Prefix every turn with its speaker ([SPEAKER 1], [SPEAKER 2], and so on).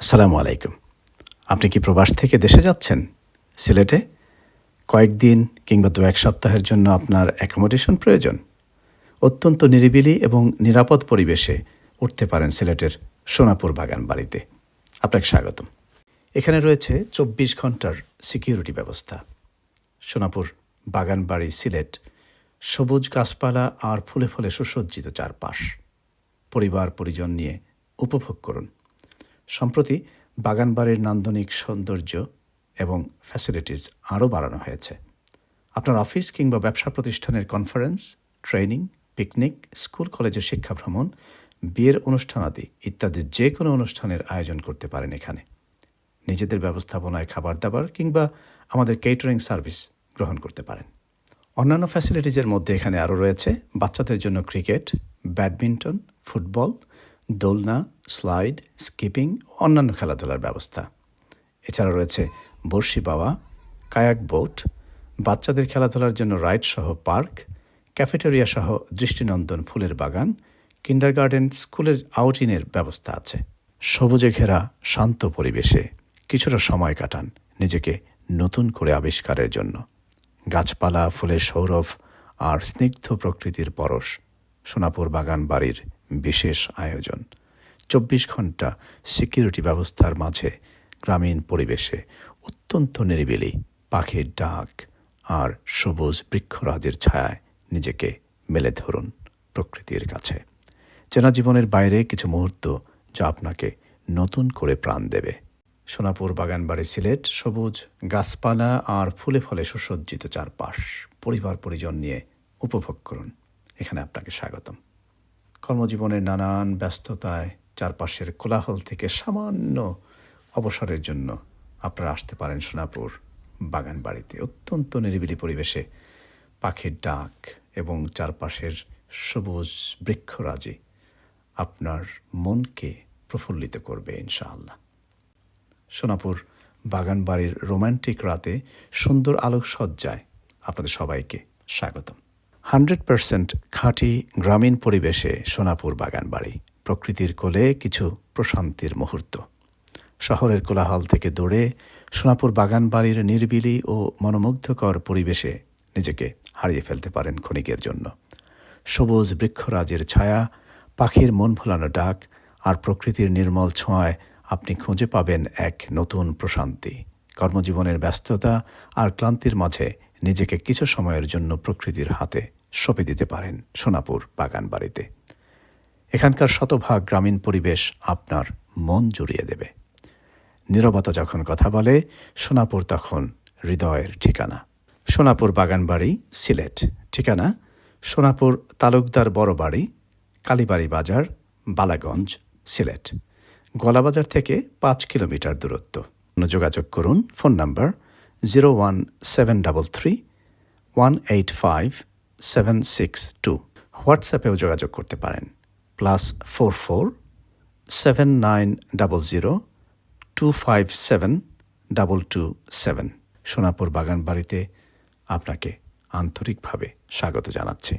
[SPEAKER 1] আসসালামু আলাইকুম। আপনি কি প্রবাস থেকে দেশে যাচ্ছেন? সিলেটে? কয়েকদিন কিংবা ২-১ সপ্তাহের জন্য আপনার অ্যাকোমোডেশন প্রয়োজন? অত্যন্ত নিরিবিলি এবং নিরাপদ পরিবেশে উঠতে পারেন সিলেটের সোনাপুর বাগান বাড়িতে। আপনাকে স্বাগতম। এখানে রয়েছে ২৪ ঘন্টার সিকিউরিটি ব্যবস্থা। সোনাপুর বাগান বাড়ি সিলেট সবুজ গাছপালা আর ফুলে ফুলে সুসজ্জিত চারপাশ। পরিবার পরিজন নিয়ে উপভোগ করুন। সম্প্রতি বাগানবাড়ির নান্দনিক সৌন্দর্য এবং ফ্যাসিলিটিস আরও বাড়ানো হয়েছে। আপনার অফিস কিংবা ব্যবসা প্রতিষ্ঠানের কনফারেন্স, ট্রেনিং, পিকনিক, স্কুল কলেজের শিক্ষা ভ্রমণ, বিয়ের অনুষ্ঠানাদি ইত্যাদি যে কোনো অনুষ্ঠানের আয়োজন করতে পারেন এখানে। নিজেদের ব্যবস্থাপনায় খাবার দাবার কিংবা আমাদের কেটারিং সার্ভিস গ্রহণ করতে পারেন। অন্যান্য ফ্যাসিলিটিজের মধ্যে এখানে আরও রয়েছে বাচ্চাদের জন্য ক্রিকেট, ব্যাডমিন্টন, ফুটবল, দোলনা, স্লাইড, স্কিপিং ও অন্যান্য খেলাধুলার ব্যবস্থা। এছাড়া রয়েছে বড়শি বাওয়া, কায়াক বোট, বাচ্চাদের খেলাধুলার জন্য রাইড সহ পার্ক, ক্যাফেটেরিয়া সহ দৃষ্টিনন্দন ফুলের বাগান, কিন্ডারগার্টেন, স্কুলের আউটিংয়ের ব্যবস্থা আছে। সবুজে ঘেরা শান্ত পরিবেশে কিছুটা সময় কাটান নিজেকে নতুন করে আবিষ্কারের জন্য। গাছপালা, ফুলের সৌরভ আর স্নিগ্ধ প্রকৃতির পরশ সোনাপুর বাগান বাড়ির বিশেষ আয়োজন। ২৪ ঘন্টা সিকিউরিটি ব্যবস্থার মাঝে গ্রামীণ পরিবেশে অত্যন্ত নিরিবিলি পাখির ডাক আর সবুজ বৃক্ষরাজের ছায়ায় নিজেকে মেলে ধরুন প্রকৃতির কাছে। চেনা জীবনের বাইরে কিছু মুহূর্ত যা আপনাকে নতুন করে প্রাণ দেবে। সোনাপুর বাগানবাড়ি সিলেট সবুজ গাছপালা আর ফুলে ফলে সুসজ্জিত চারপাশ। পরিবার পরিজন নিয়ে উপভোগ করুন। এখানে আপনাকে স্বাগতম। কর্মজীবনের নানান ব্যস্ততায় চারপাশের কোলাহল থেকে সামান্য অবসরের জন্য আপনারা আসতে পারেন সোনাপুর বাগান বাড়িতে। অত্যন্ত নিরিবিলি পরিবেশে পাখির ডাক এবং চারপাশের সবুজ বৃক্ষরাজি আপনার মনকে প্রফুল্লিত করবে ইনশাআল্লাহ। সোনাপুর বাগান বাড়ির রোম্যান্টিক রাতে সুন্দর আলোকসজ্জায় আপনাদের সবাইকে স্বাগতম। 100% খাঁটি গ্রামীণ পরিবেশে সোনাপুর বাগান বাড়ি। প্রকৃতির কোলে কিছু প্রশান্তির মুহূর্ত। শহরের কোলাহল থেকে দূরে সোনাপুর বাগান বাড়ির নিরিবিলি ও মনোমুগ্ধকর পরিবেশে নিজেকে হারিয়ে ফেলতে পারেন ক্ষণিকের জন্য। সবুজ বৃক্ষরাজের ছায়া, পাখির মন ভোলানো ডাক আর প্রকৃতির নির্মল ছোঁয়ায় আপনি খুঁজে পাবেন এক নতুন প্রশান্তি। কর্মজীবনের ব্যস্ততা আর ক্লান্তির মাঝে নিজেকে কিছু সময়ের জন্য প্রকৃতির হাতে সঁপে দিতে পারেন সোনাপুর বাগান বাড়িতে। এখানকার শতভাগ গ্রামীণ পরিবেশ আপনার মন জুড়িয়ে দেবে। নীরবতা যখন কথা বলে, সোনাপুর তখন হৃদয়ের ঠিকানা। সোনাপুর বাগান বাড়ি সিলেট। ঠিকানা: সোনাপুর তালুকদার বড় বাড়ি, কালীবাড়ি বাজার, বালাগঞ্জ, সিলেট। গলাবাজার থেকে 5 কিলোমিটার দূরত্ব। যোগাযোগ করুন। Phone number 01733 185 762। হোয়াটসঅ্যাপেও যোগাযোগ করতে পারেন। +44 7900 257 227। সোনাপুর বাগান বাড়িতে আপনাকে আন্তরিকভাবে স্বাগত জানাচ্ছি।